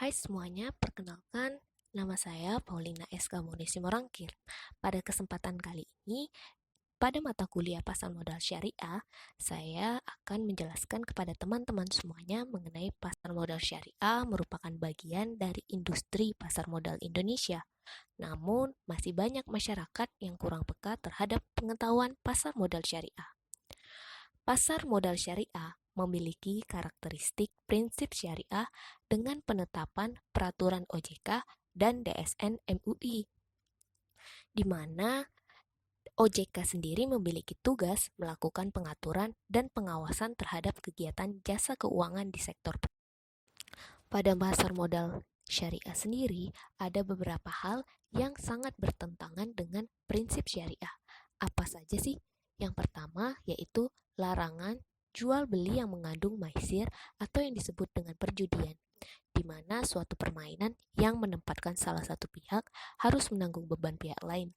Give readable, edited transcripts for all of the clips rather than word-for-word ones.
Hai semuanya, perkenalkan nama saya Paulina S. Kamuni Simorangkir. Pada kesempatan kali ini, pada mata kuliah pasar modal syariah, saya akan menjelaskan kepada teman-teman semuanya mengenai pasar modal syariah merupakan bagian dari industri pasar modal Indonesia. Namun, masih banyak masyarakat yang kurang peka terhadap pengetahuan pasar modal syariah. Pasar modal syariah memiliki karakteristik prinsip syariah dengan penetapan peraturan OJK dan DSN MUI, di mana OJK sendiri memiliki tugas melakukan pengaturan dan pengawasan terhadap kegiatan jasa keuangan di sektor. Pada pasar modal syariah sendiri, ada beberapa hal yang sangat bertentangan dengan prinsip syariah. Apa saja sih? Yang pertama yaitu larangan jual beli yang mengandung maisir atau yang disebut dengan perjudian, di mana suatu permainan yang menempatkan salah satu pihak harus menanggung beban pihak lain.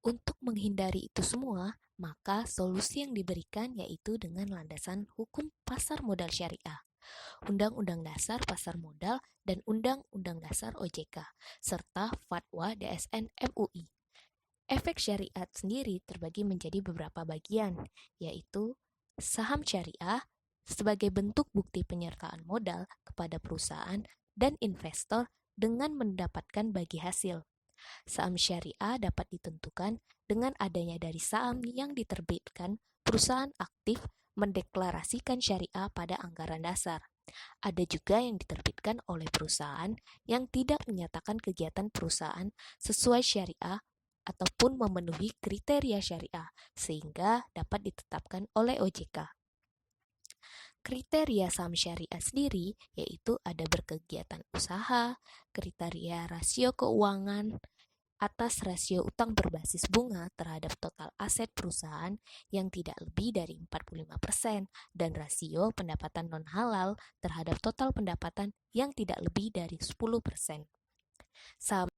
Untuk menghindari itu semua, maka solusi yang diberikan yaitu dengan landasan hukum pasar modal syariah, Undang-Undang Dasar Pasar Modal dan Undang-Undang Dasar OJK, serta Fatwa DSN MUI. Efek syariat sendiri terbagi menjadi beberapa bagian, yaitu saham syariah sebagai bentuk bukti penyertaan modal kepada perusahaan dan investor dengan mendapatkan bagi hasil. Saham syariah dapat ditentukan dengan adanya dari saham yang diterbitkan perusahaan aktif mendeklarasikan syariah pada anggaran dasar. Ada juga yang diterbitkan oleh perusahaan yang tidak menyatakan kegiatan perusahaan sesuai syariah ataupun memenuhi kriteria syariah, sehingga dapat ditetapkan oleh OJK. Kriteria saham syariah sendiri yaitu ada berkegiatan usaha, kriteria rasio keuangan, atas rasio utang berbasis bunga terhadap total aset perusahaan yang tidak lebih dari 45% dan rasio pendapatan non-halal terhadap total pendapatan yang tidak lebih dari 10%. Saham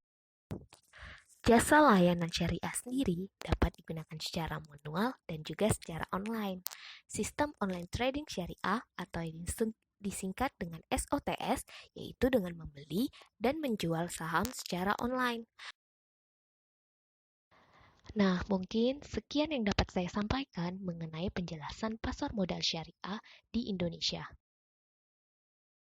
Jasa layanan syariah sendiri dapat digunakan secara manual dan juga secara online. Sistem online trading syariah atau yang disingkat dengan SOTS yaitu dengan membeli dan menjual saham secara online. Nah, mungkin sekian yang dapat saya sampaikan mengenai penjelasan pasar modal syariah di Indonesia.